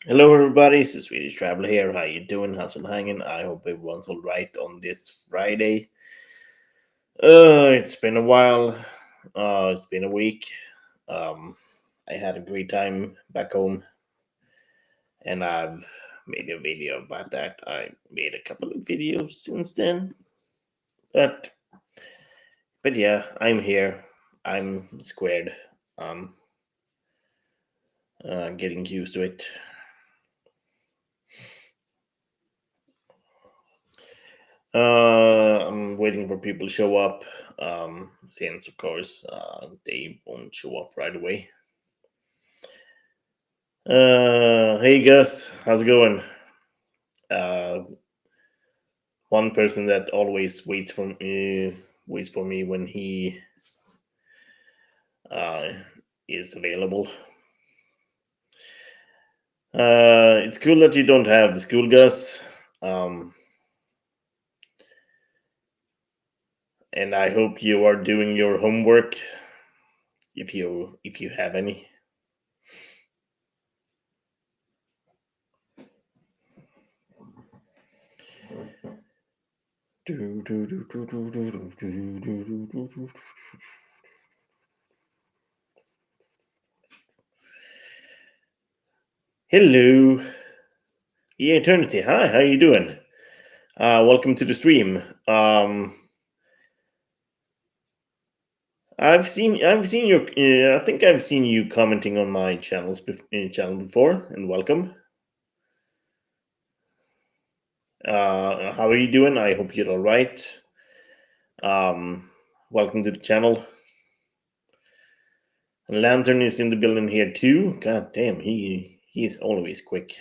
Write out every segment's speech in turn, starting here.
Hello, everybody. It's the Swedish Traveler here. How you doing? How's it hanging? I hope everyone's all right on this Friday. It's been a while. It's been a week. Um, I had a great time back home, and I've made a video about that. I made a couple of videos since then, but yeah, I'm here. I'm squared. Um, getting used to it. I'm waiting for people to show up. Since of course they won't show up right away. Hey Gus, how's it going? Uh, one person that always waits for me when he uh, is available. It's cool that you don't have school, Gus. Um, and I hope you are doing your homework if you have any. Hello, Eternity. Hi, how you doing? Welcome to the stream. I've seen your I think I've seen you commenting on my channel before, and welcome. How are you doing? I hope you're all right. Um, welcome to the channel. And Lantern is in the building here too. God damn, he's always quick.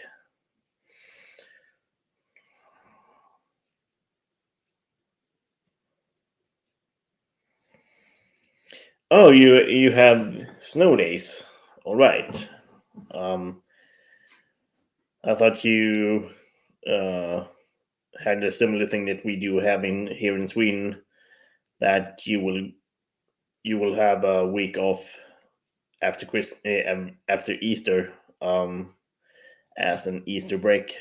Oh, you have snow days. All right. Um, I thought you uh, had a similar thing that we do having here in Sweden, that you will have a week off after after Easter, as an Easter break.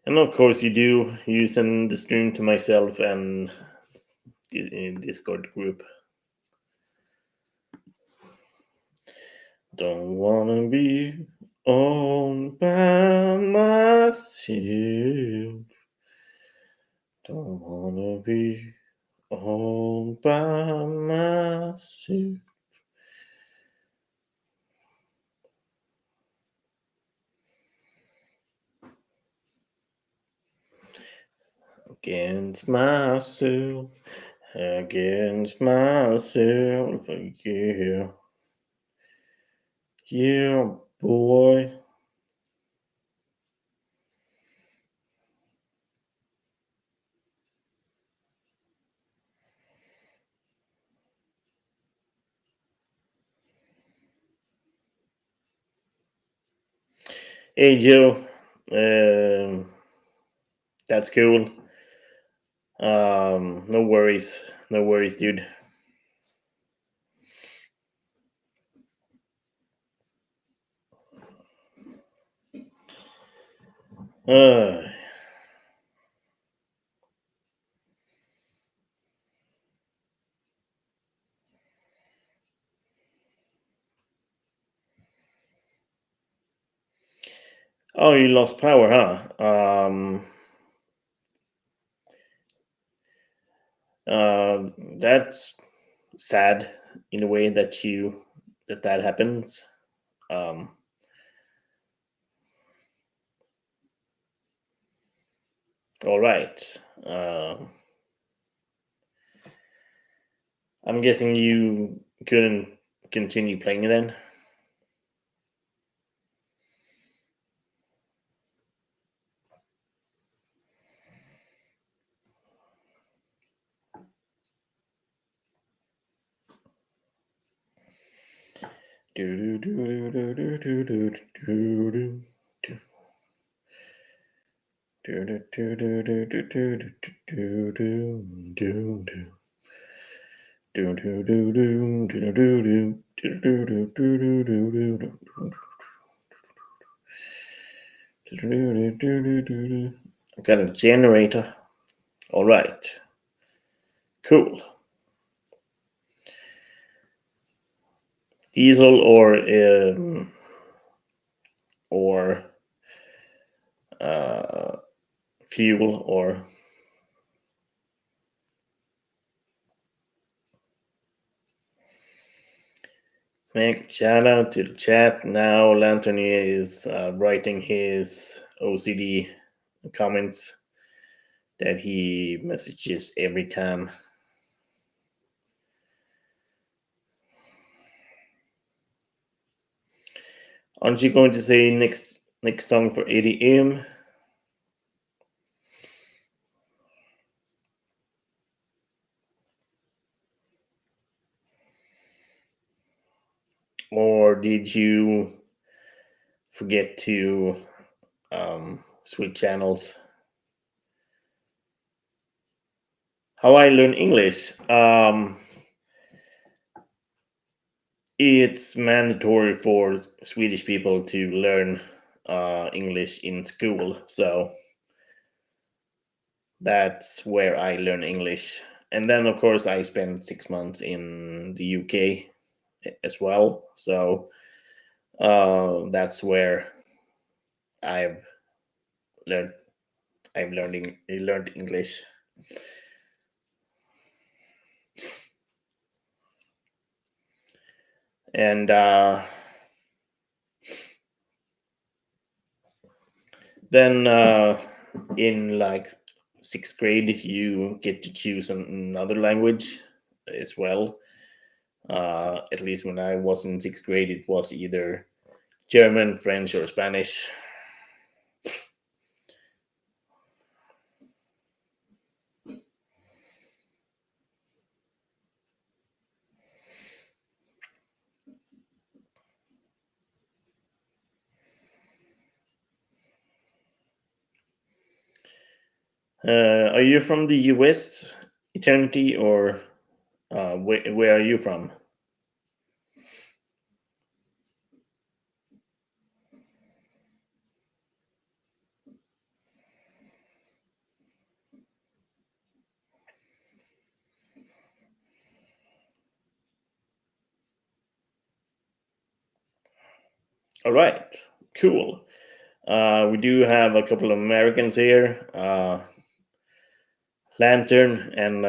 And of course, you do. You send the stream to myself and in Discord group. Don't wanna be all by myself. Don't wanna be all by myself. Against myself. Against myself. Yeah. Yeah, boy. Hey, Joe. Um, that's cool. No worries. No worries, dude. Uh, oh, you lost power, huh? That's sad in a way that that happens. Um, all right. Uh, I'm guessing you couldn't continue playing it then. Do, do, do, do, do, do, do, do, do. I've got a generator. All right. Cool. Diesel or fuel or make shout out to the chat now. Lantern is writing his OCD comments that he messages every time. Aren't you going to say next song for ADM? Or did you forget to switch channels? How I learn English? It's mandatory for Swedish people to learn English in school, so that's where I learn English. And then, of course, I spent 6 months in the UK as well, so that's where I've learned learned English. And then in like 6th grade, you get to choose another language as well. At least when I was in 6th grade, it was either German, French, or Spanish. Are you from the US, Eternity, or where are you from? All right, cool. We do have a couple of Americans here. Lantern and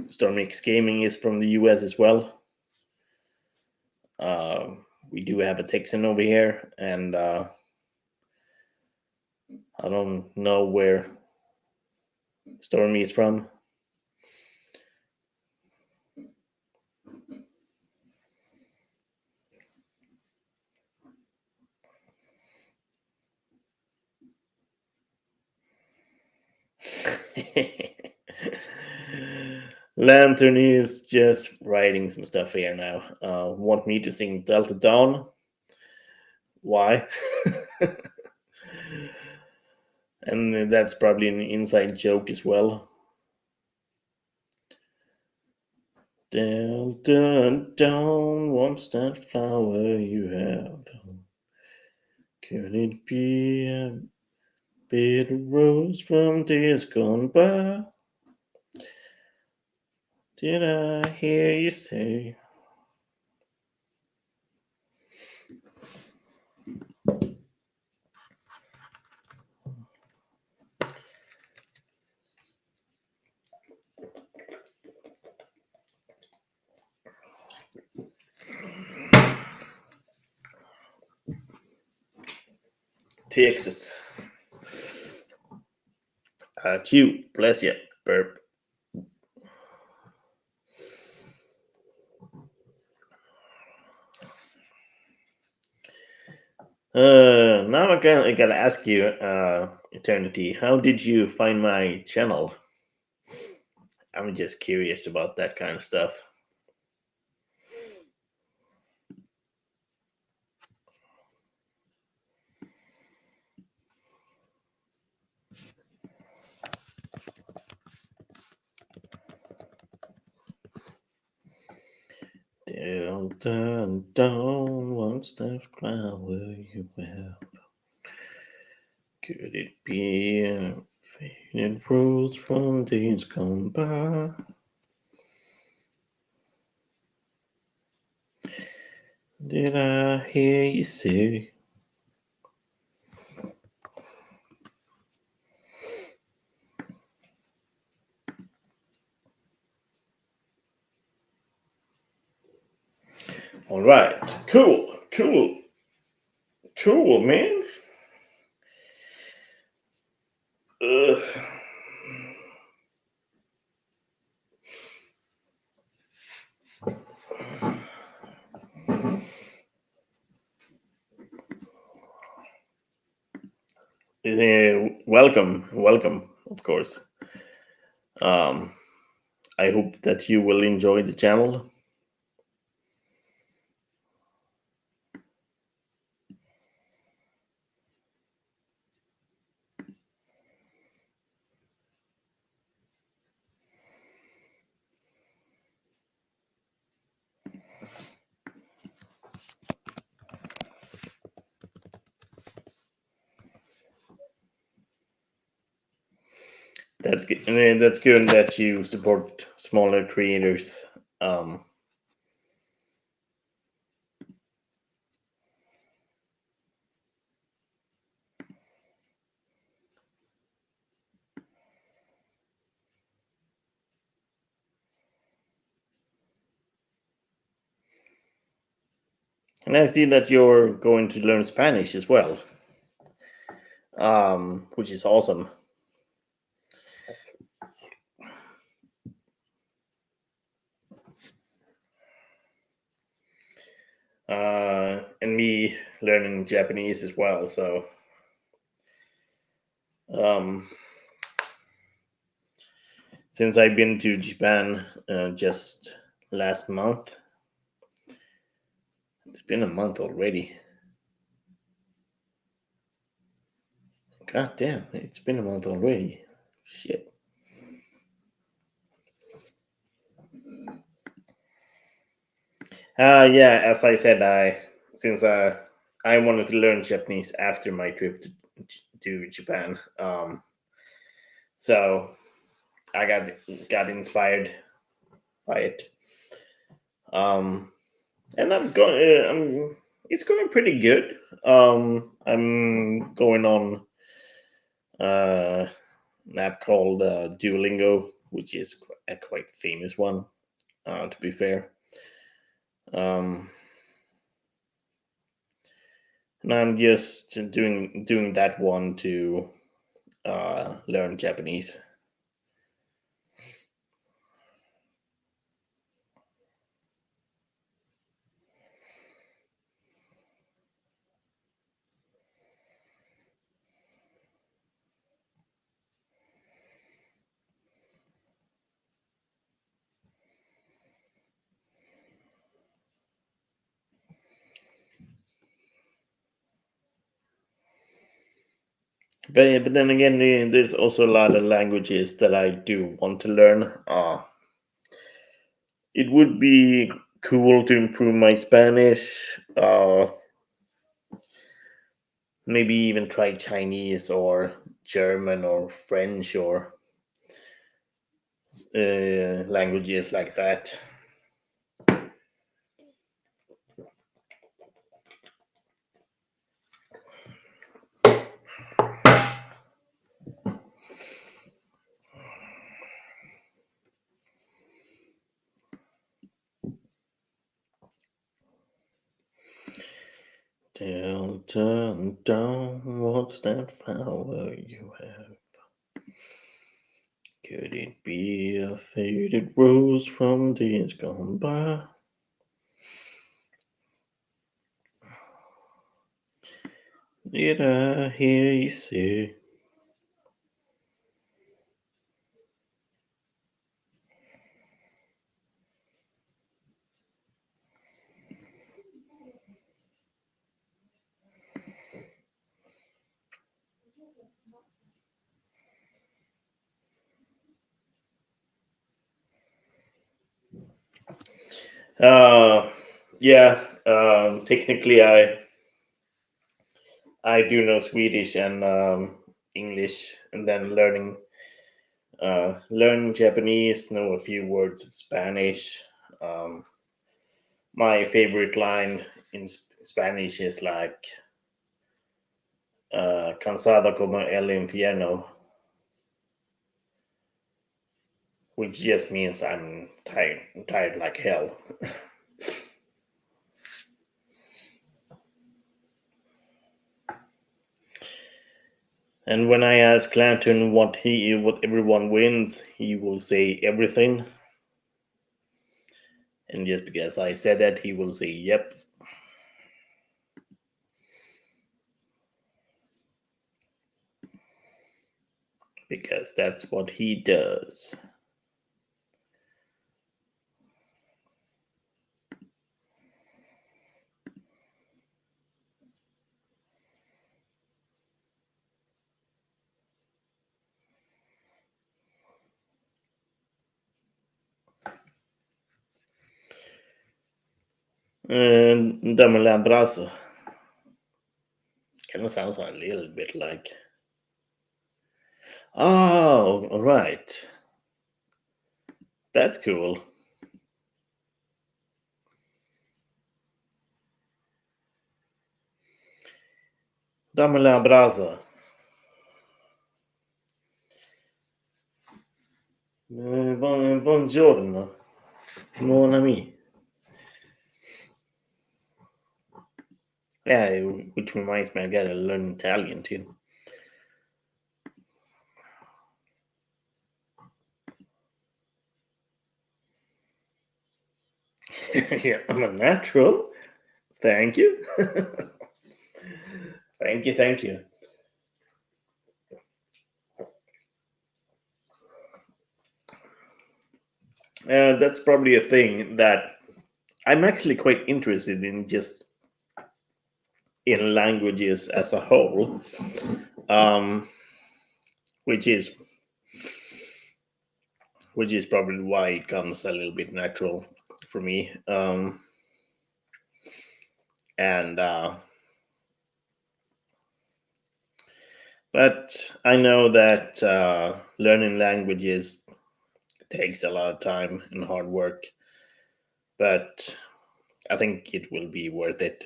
Stormix Gaming is from the US as well. We do have a Texan over here, and I don't know where Stormy is from. Lantern is just writing some stuff here now. Want me to sing Delta Dawn? Why? And that's probably an inside joke as well. Delta Dawn, what's that flower you have? Could it be a bitter rose from days gone by? Did I hear you say? Texas. Q, bless you, burp. Now I gotta ask you, Eternity, how did you find my channel? I'm just curious about that kind of stuff. Down, down, what's that flower you have? Could it be a faded rose from days gone by? Did I hear you say? All right, cool, man. Ugh. Welcome, of course. Um, I hope that you will enjoy the channel. That's good. That's good that you support smaller creators. Um, and I see that you're going to learn Spanish as well, which is awesome. And me learning Japanese as well. So, um, since I've been to Japan just last month, it's been a month already. God damn, it's been a month already. Shit. Yeah, as I said, since I wanted to learn Japanese after my trip to Japan, so I got inspired by it. Um, and I'm going. It's going pretty good. I'm going on an app called Duolingo, which is a quite famous one. To be fair, um, and I'm just doing that one to learn Japanese. But then again, there's also a lot of languages that I do want to learn. It would be cool to improve my Spanish. Maybe even try Chinese or German or French or languages like that. Down, down, down, what's that flower you have? Could it be a faded rose from days gone by? Did I hear you say? Uh, yeah. Technically, I do know Swedish and English, and then learn Japanese, know a few words of Spanish. Um, my favorite line in Spanish is like "cansado como el infierno," which just means I'm tired like hell. And when I ask Clanton what everyone wins, he will say everything. And just because I said that, he will say yep, because that's what he does. And Dame Lambrasa kind of sounds a little bit like. Oh, all right. That's cool. Dame Lambrasa. Buongiorno, mon ami. Yeah, which reminds me, I gotta learn Italian too. Yeah, I'm a natural. Thank you. Thank you, thank you. That's probably a thing that I'm actually quite interested in, just in languages as a whole, um, which is probably why it comes a little bit natural for me. And But I know that learning languages takes a lot of time and hard work, but I think it will be worth it.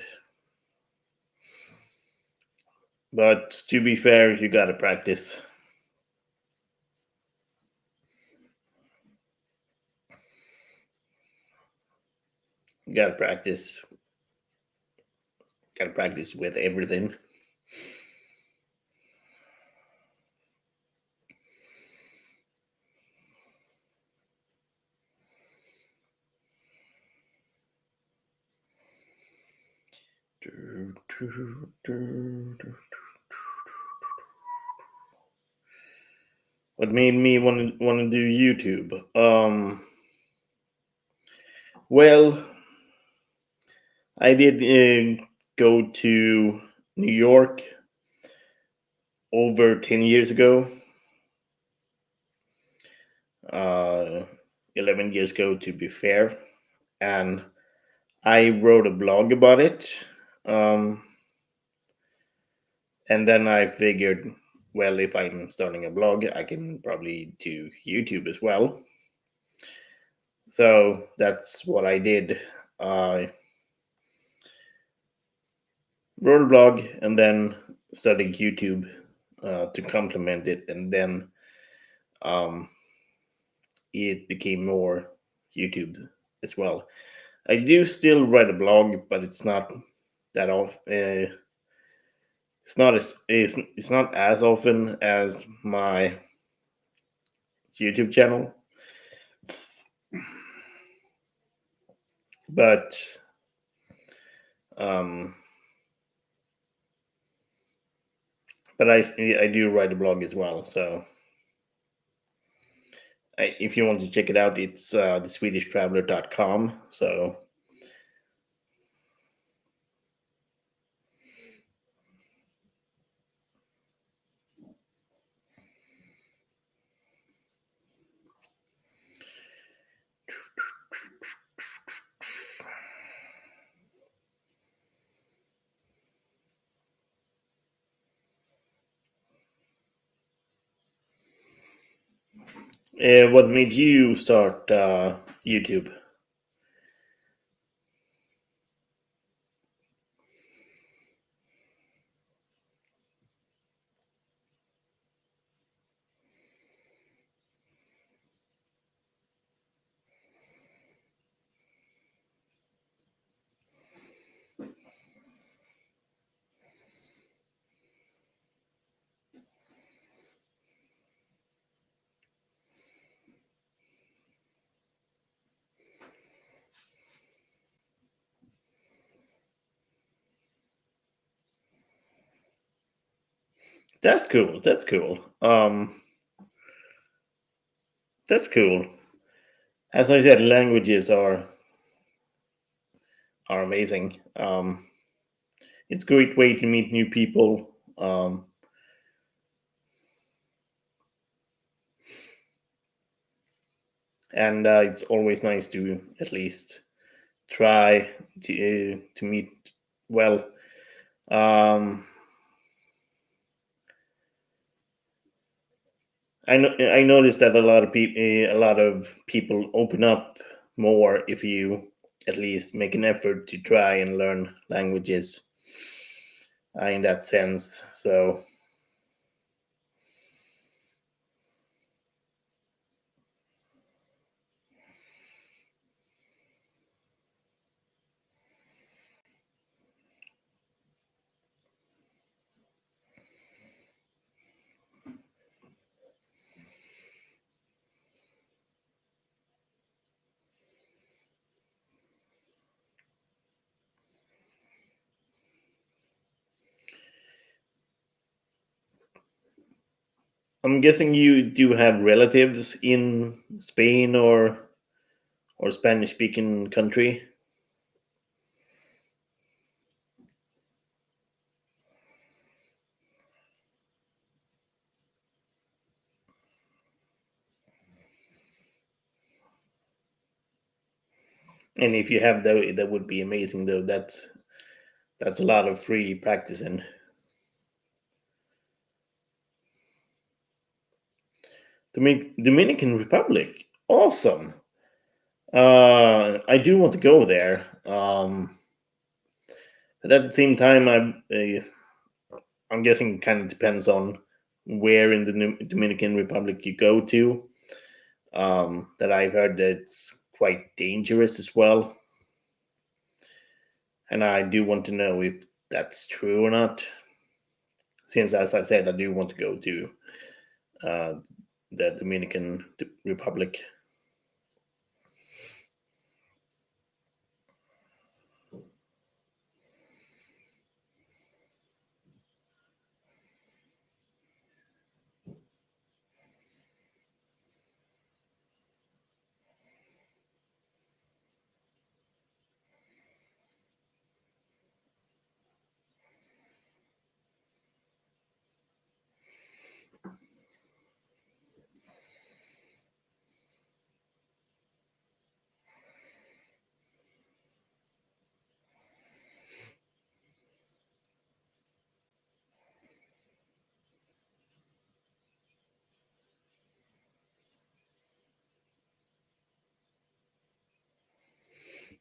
But to be fair, you gotta practice. You gotta practice. Gotta practice with everything. What made me want to do YouTube? Well, I did go to New York over 10 years ago. uh, 11 years ago, to be fair, and I wrote a blog about it. Um, and then I figured, well, if I'm starting a blog, I can probably do YouTube as well. So that's what I did. I wrote a blog and then started YouTube to complement it, and then um, it became more YouTube as well. I do still write a blog, but it's not that often. It's not as often as my YouTube channel, but um, I do write a blog as well. So if you want to check it out, it's theswedishtraveler.com. So What made you start YouTube? That's cool. That's cool. That's cool. As I said, languages are amazing. It's a great way to meet new people. And it's always nice to at least try to meet well. I noticed that a lot of people open up more if you at least make an effort to try and learn languages. In that sense, so I'm guessing you do have relatives in Spain or Spanish speaking country. And if you have that would be amazing. Though that's a lot of free practicing. Dominican Republic, awesome. I do want to go there. But at the same time, I'm guessing it kind of depends on where in the Dominican Republic you go to. That I've heard that it's quite dangerous as well, and I do want to know if that's true or not. Since, as I said, I do want to go to uh, the Dominican Republic.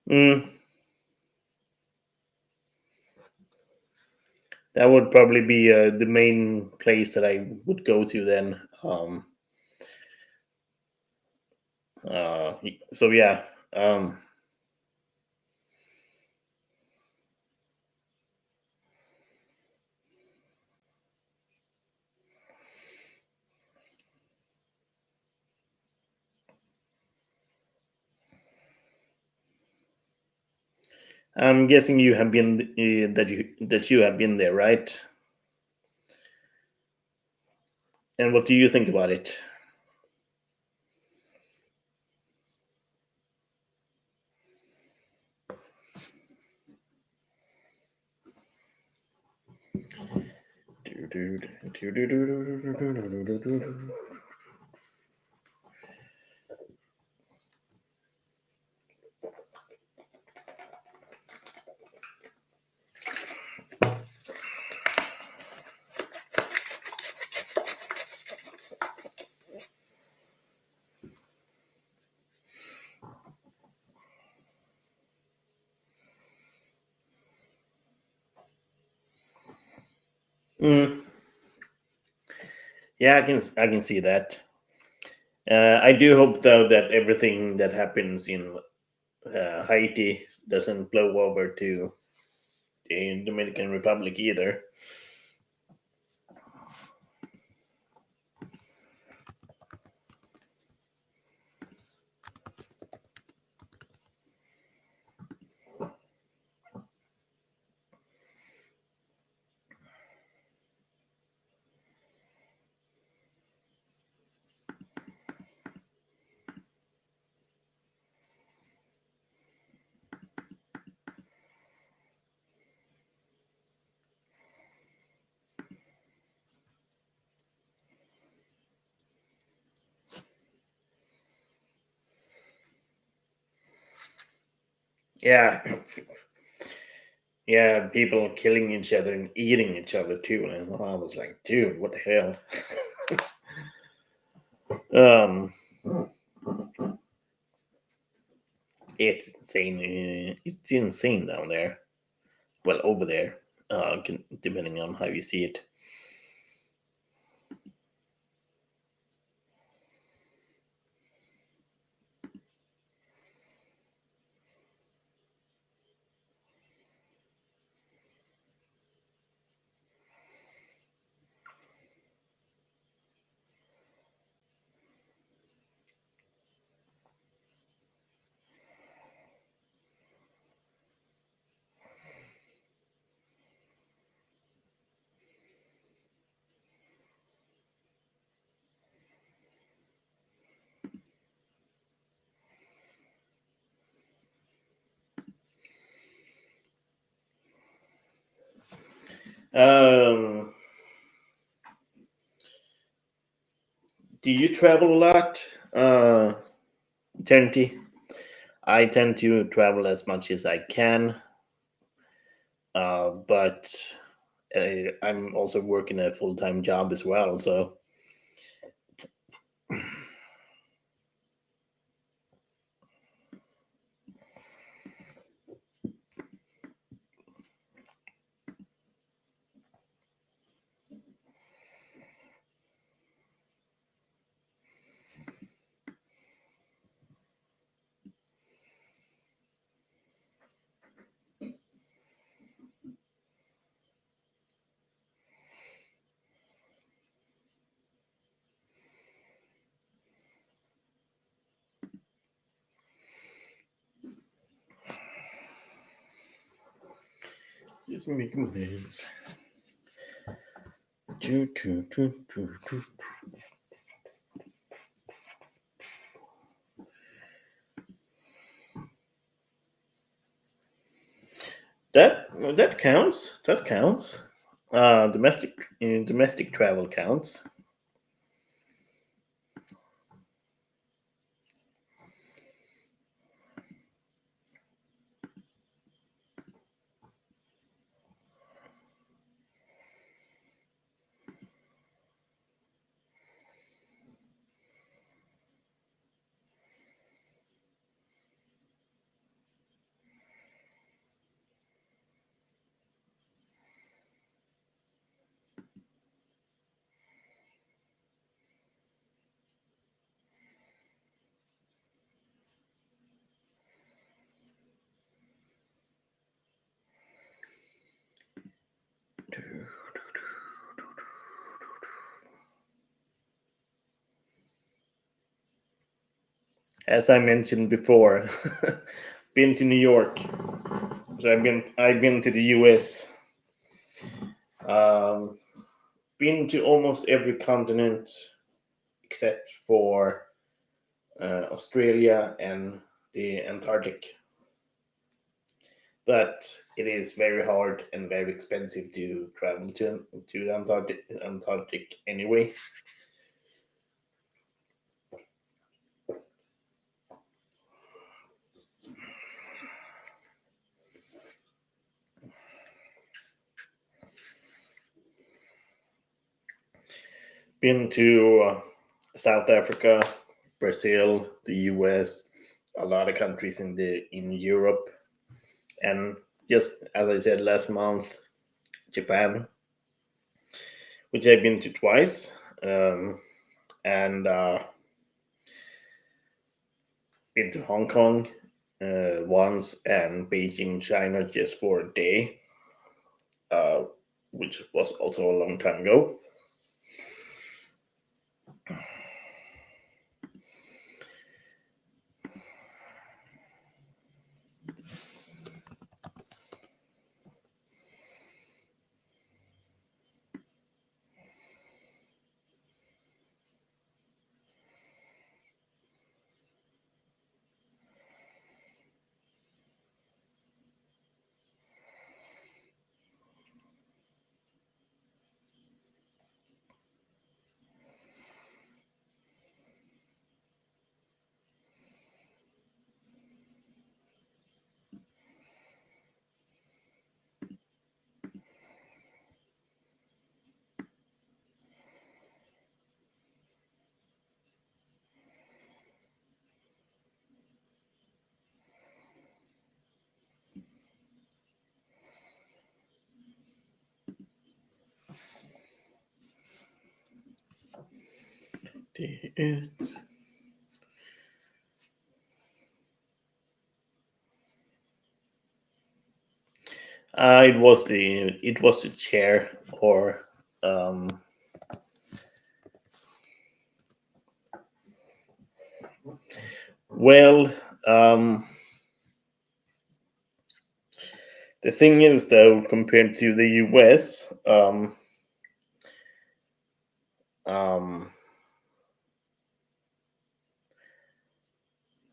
Mm, that would probably be the main place that I would go to then. So yeah, I'm guessing you have been that you have been there, right? And what do you think about it? Mm, yeah, I can see that. I do hope though that everything that happens in Haiti doesn't blow over to the Dominican Republic either. Yeah, yeah, people killing each other and eating each other too. And I was like, dude, what the hell? um, it's insane. It's insane down there. Well, over there, depending on how you see it. Um, do you travel a lot, Eternity? I tend to travel as much as I can, but I'm also working a full time job as well. So, just make moves. Choo, choo, choo, choo, choo. That counts. That counts. Domestic travel counts. As I mentioned before, been to New York. So I've been to the U.S. Um, been to almost every continent except for Australia and the Antarctic. But it is very hard and very expensive to travel to the Antarctic anyway. Been to South Africa, Brazil, the US, a lot of countries in Europe, and just as I said last month, Japan. which I've been to twice, and been to Hong Kong once, and Beijing, China, just for a day, uh, which was also a long time ago. It was the chair, or um, well, um, the thing is, though, compared to the US, um,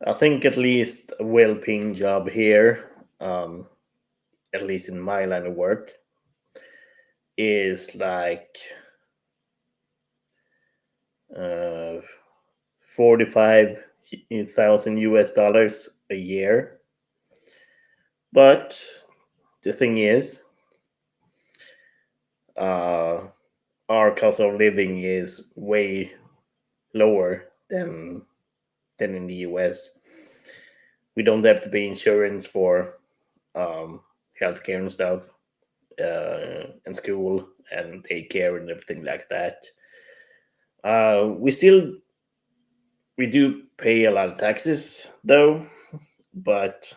I think at least a well-paying job here, at least in my line of work, is like uh, 45,000 US dollars a year. But the thing is, uh, our cost of living is way lower than in the US. We don't have to pay insurance for healthcare and stuff, and school and daycare and everything like that. We still we do pay a lot of taxes though, but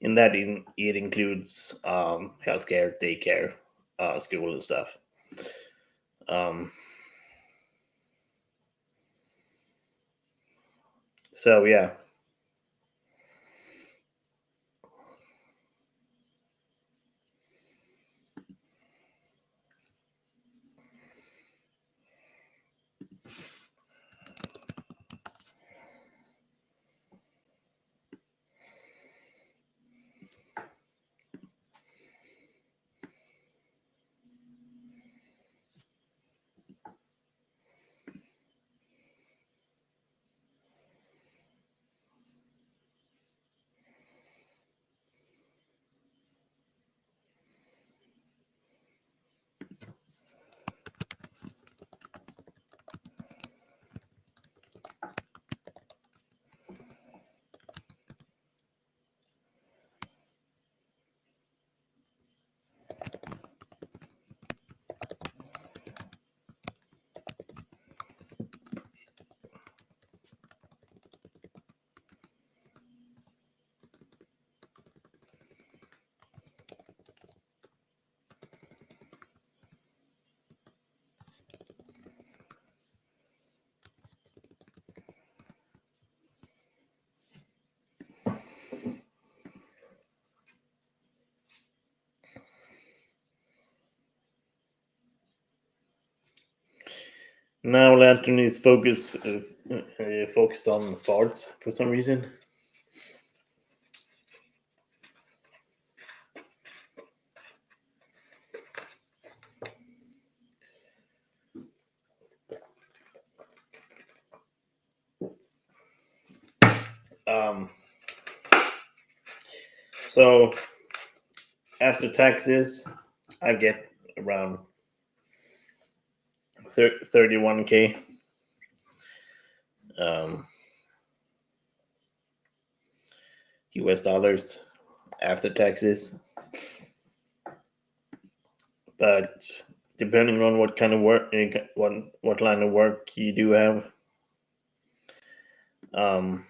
in that it includes healthcare, daycare, school and stuff. Um, so yeah. Now Lantern is focused on farts for some reason. Um, so after taxes, I get around 31K, um, US dollars after taxes. But depending on what kind of work, what line of work you do have. Um,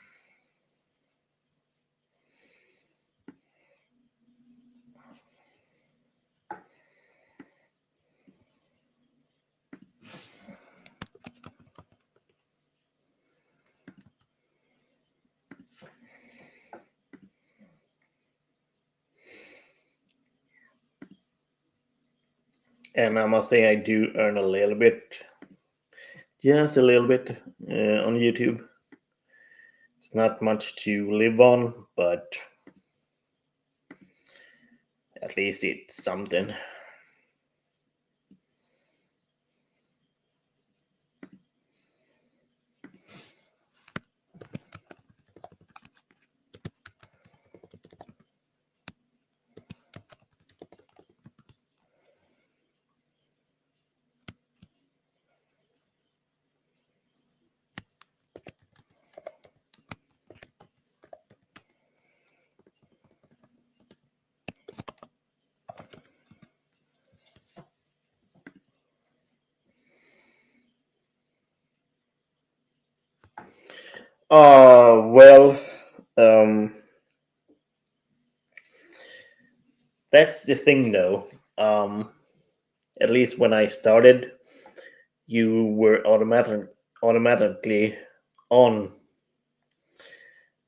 and I must say I do earn a little bit, just a little bit, on YouTube. It's not much to live on, but at least it's something. Well, um, that's the thing though. At least when I started, you were automatically on.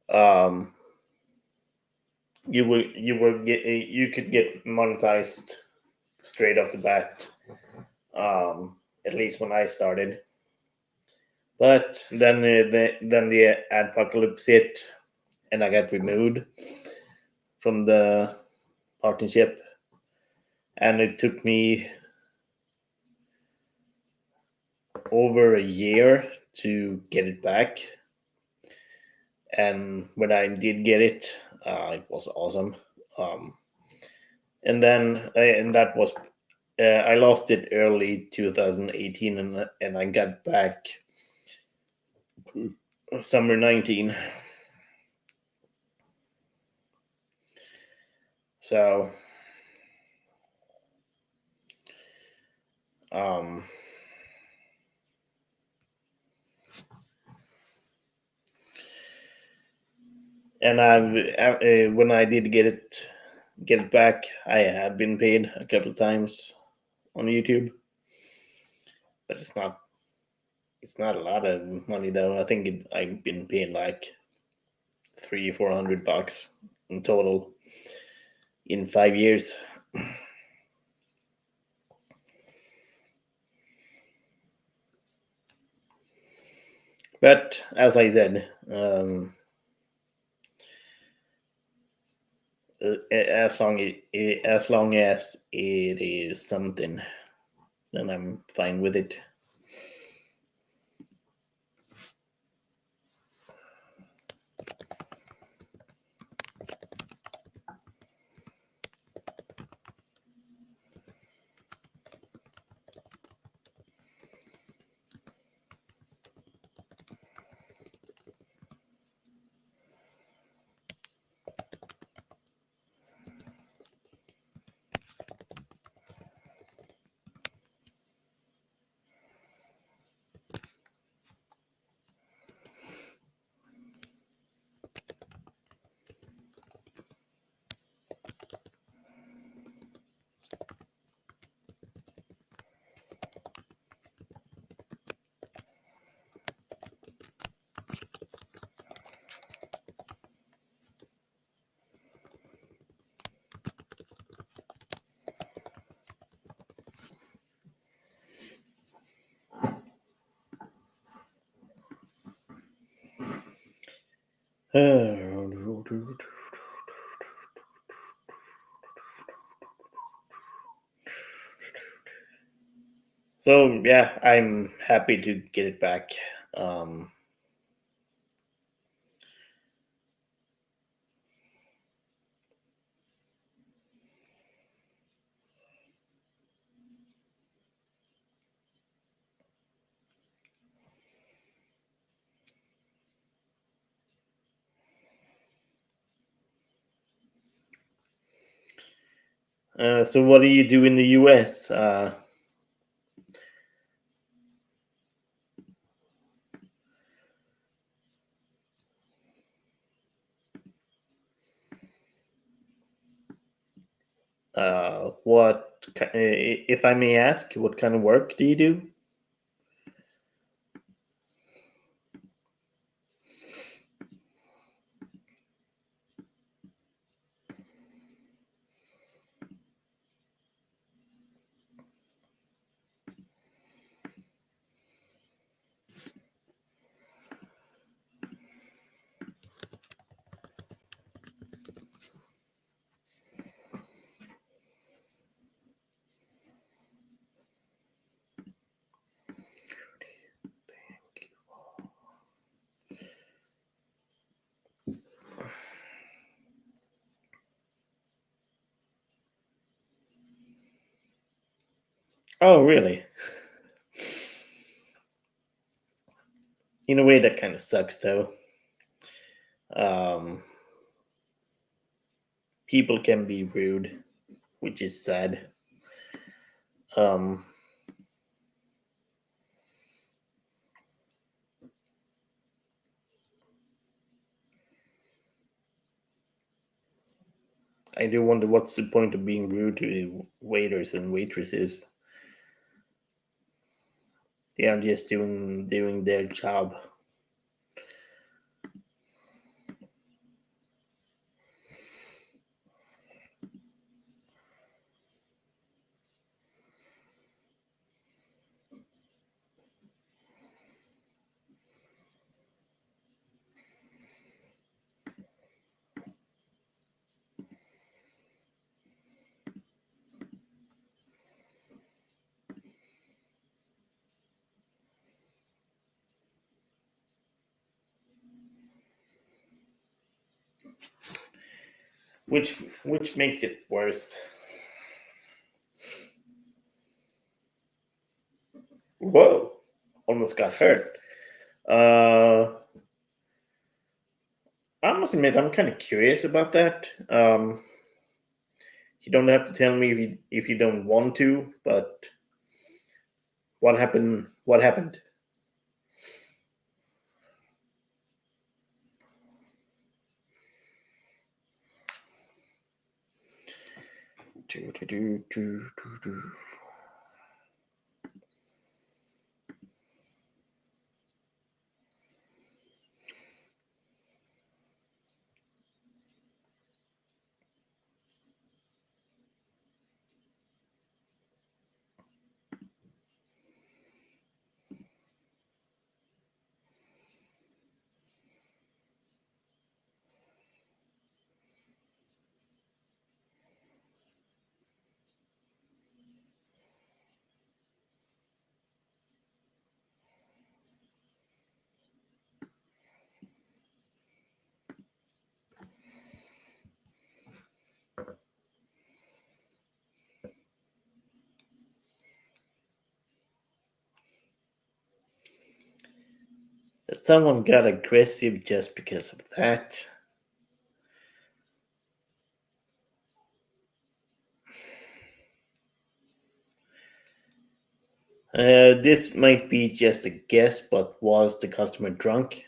Um, you could get monetized straight off the bat. At least when I started, but then the apocalypse hit, and I got removed from the partnership, and it took me over a year to get it back. And when I did get it, it was awesome. Um, and that was I lost it early 2018, and I got back summer 19. So um, and when I did get it back, I have been paid a couple of times on YouTube, but it's not a lot of money though. I think I've been paying like 300-400 bucks in total in 5 years. But as I said, as long as it is something, then I'm fine with it. So yeah, I'm happy to get it back. Um, so what do you do in the U.S.? If I may ask, what kind of work do you do? Oh, really? In a way, that kind of sucks, though. Um, People can be rude, which is sad. Um, I do wonder what's the point of being rude to waiters and waitresses. They are just doing their job. Which makes it worse. Whoa! Almost got hurt. Uh, I must admit, I'm kind of curious about that. You don't have to tell me if you don't want to, but what happened? What happened? Do, do, do, do, do, do. That someone got aggressive just because of that. This might be just a guess, but was the customer drunk?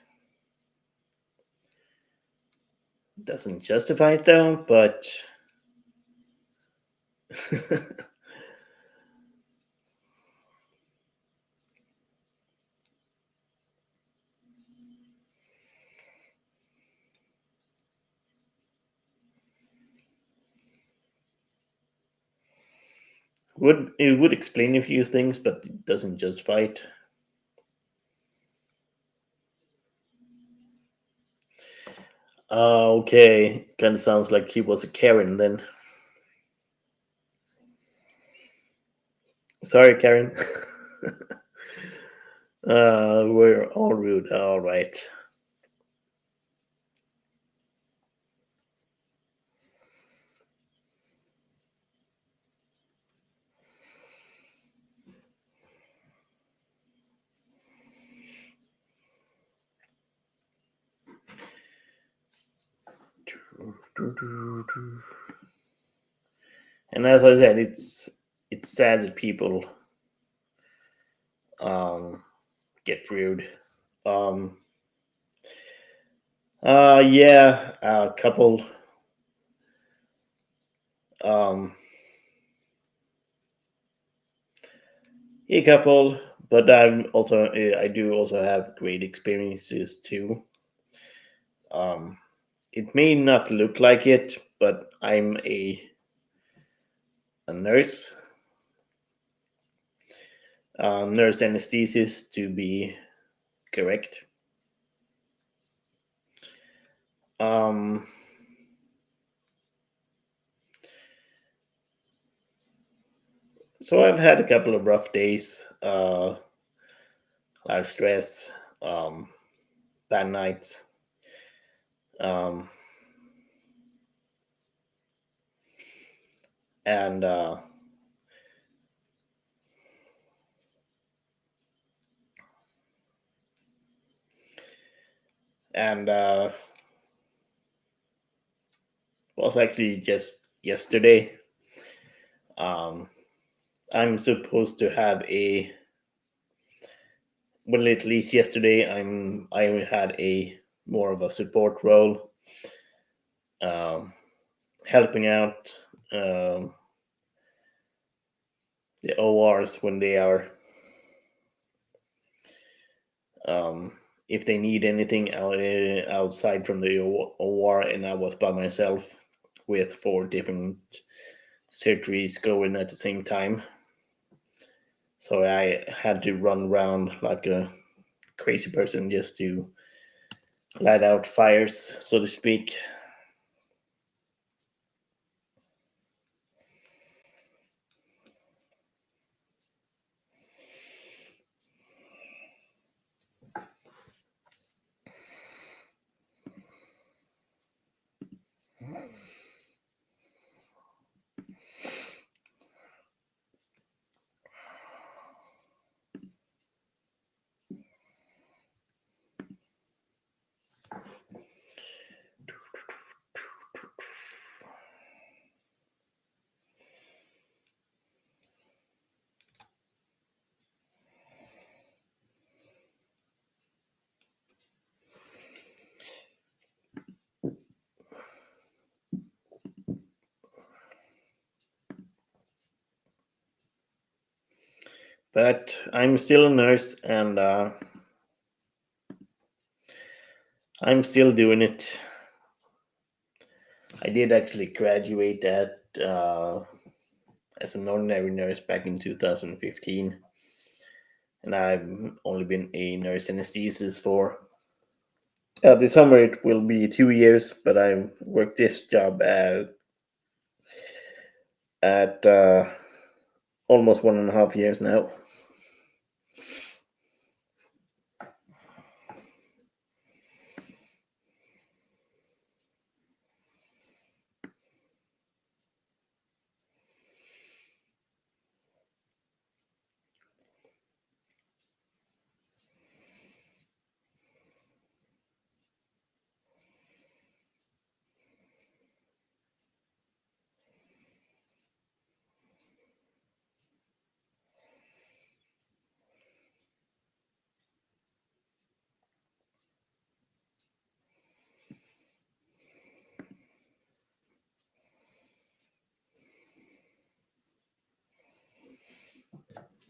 Doesn't justify it though, but would explain a few things, but it doesn't justify it. Okay, kind of sounds like he was a Karen then. Sorry, Karen. We're all rude. All right. And as I said, it's sad that people um, get rude. Um, yeah, a couple. Um, a couple, but I do also have great experiences too. Um, it may not look like it, but I'm a nurse, nurse anesthetist to be correct. Um, so I've had a couple of rough days, a lot of stress, bad nights, um, and and was actually just yesterday. Um, I'm supposed to have at least yesterday I had a more of a support role, um, helping out um, the ORs when they are if they need anything outside from the OR, and I was by myself with four different surgeries going at the same time. So I had to run around like a crazy person just to light out fires, so to speak. But I'm still a nurse, and I'm still doing it. I did actually graduate as an ordinary nurse back in 2015, and I've only been a nurse anesthetist for this summer. It will be 2 years, but I've worked this job at almost 1.5 years now.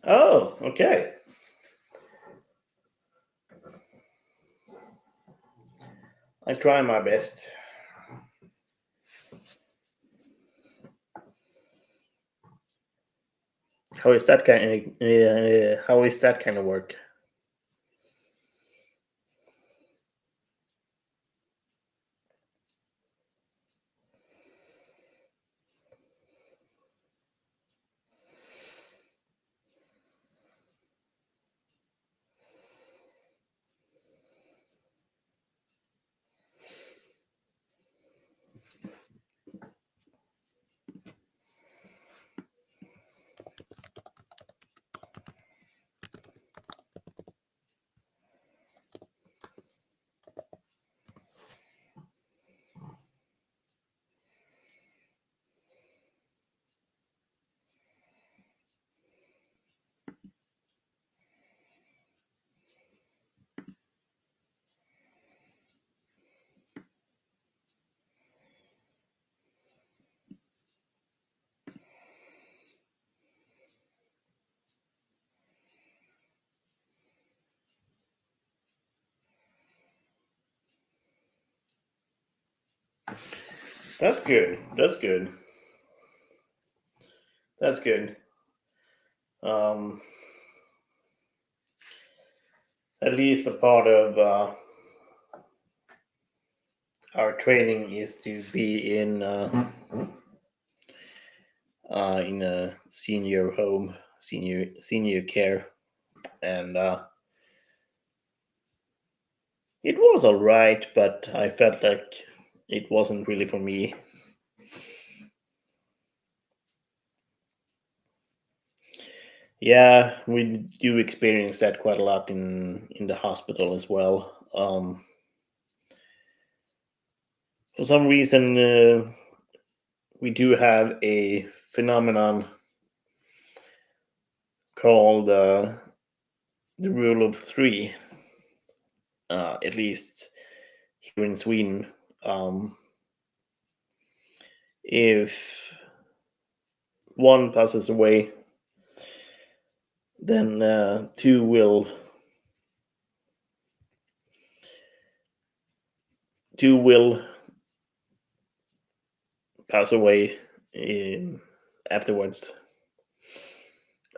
Oh, okay. I try my best. How is that kind of work? That's good. That's good. That's good. Um, at least a part of our training is to be in a senior home, senior care, and it was all right, but I felt like it wasn't really for me. Yeah, we do experience that quite a lot in the hospital as well. For some reason, we do have a phenomenon called the rule of three. At least here in Sweden, um, if one passes away, then two will pass away in, afterwards.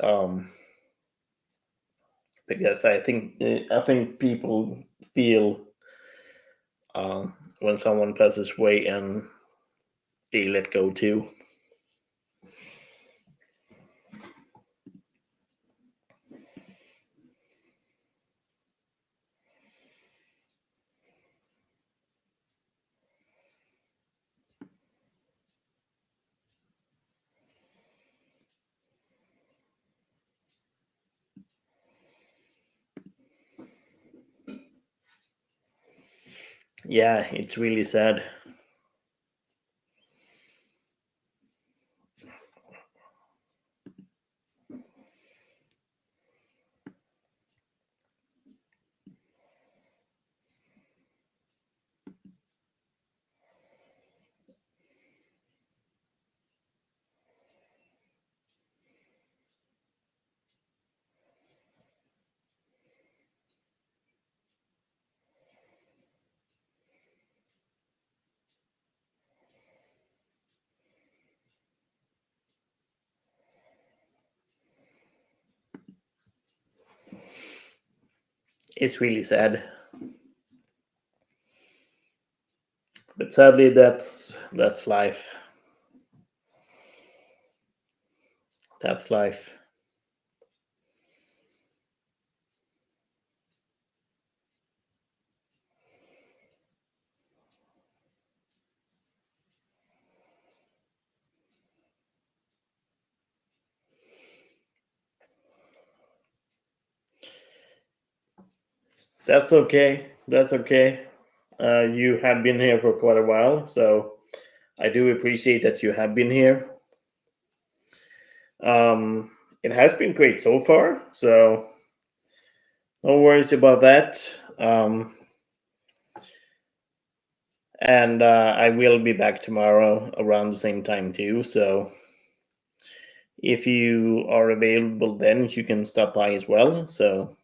Um, because I think people feel when someone passes away and they let go too. Yeah, it's really sad. It's really sad. But sadly, that's life. That's life. That's okay. That's okay. You have been here for quite a while, so I do appreciate that you have been here. Um, it has been great so far, so no worries about that. And I will be back tomorrow around the same time too. So if you are available, then you can stop by as well. So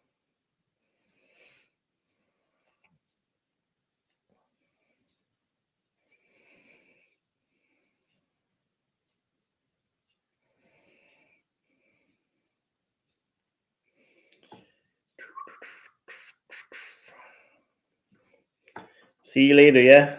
see you later. Yeah.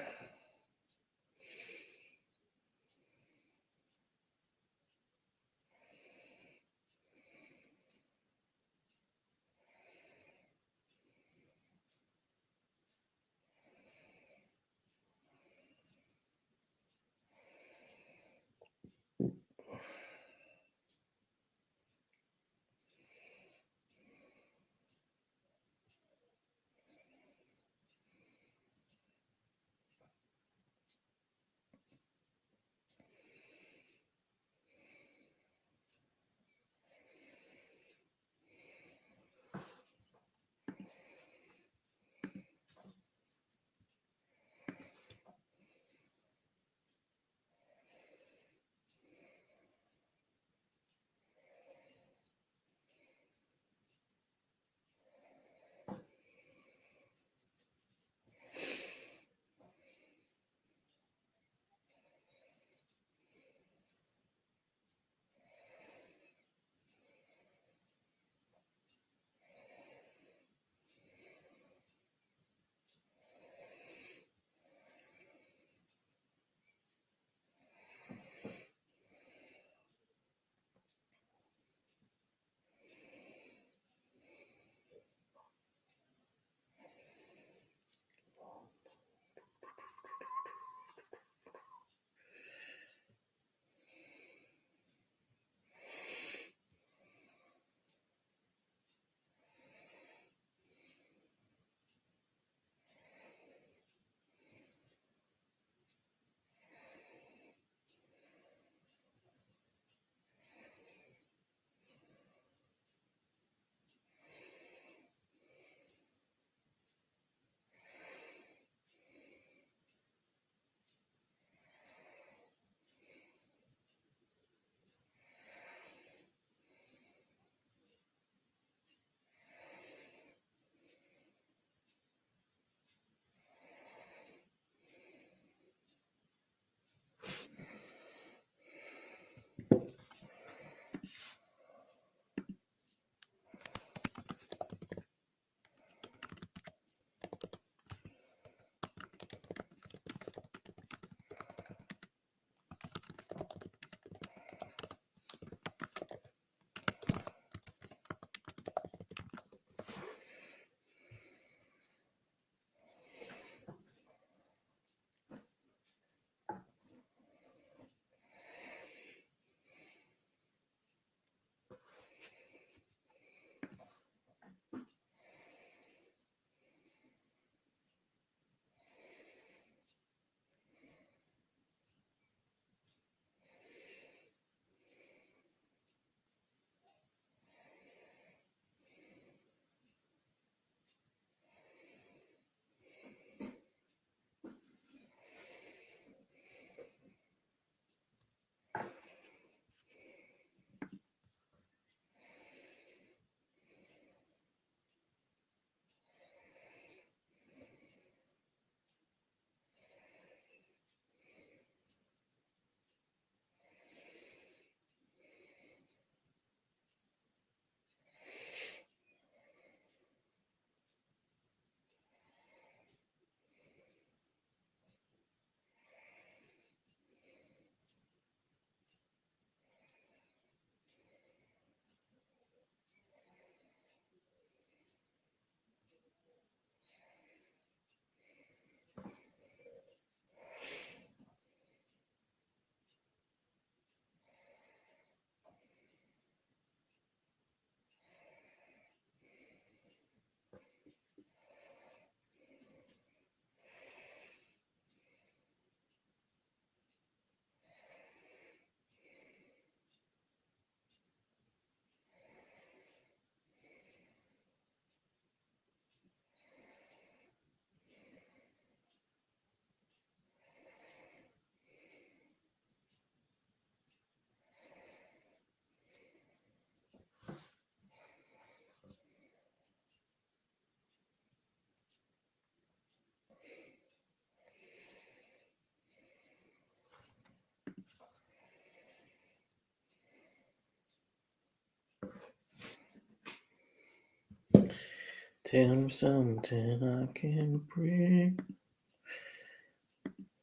Tell me something I can bring.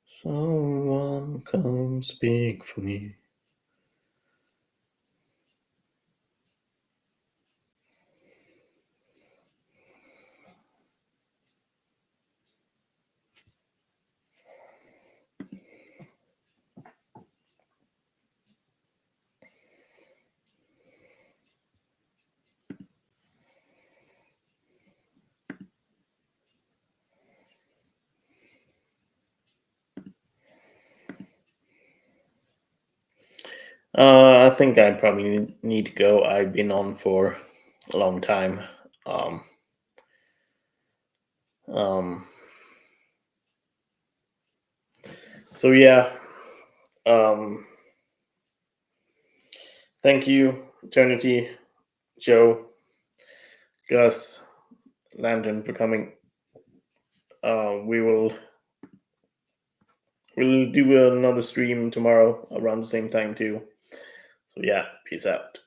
Someone come speak for me. I think I probably need to go. I've been on for a long time. Um, um, so yeah. Um, Thank you, Eternity, Joe, Gus, Lantern for coming. We'll do another stream tomorrow around the same time too. So yeah, peace out.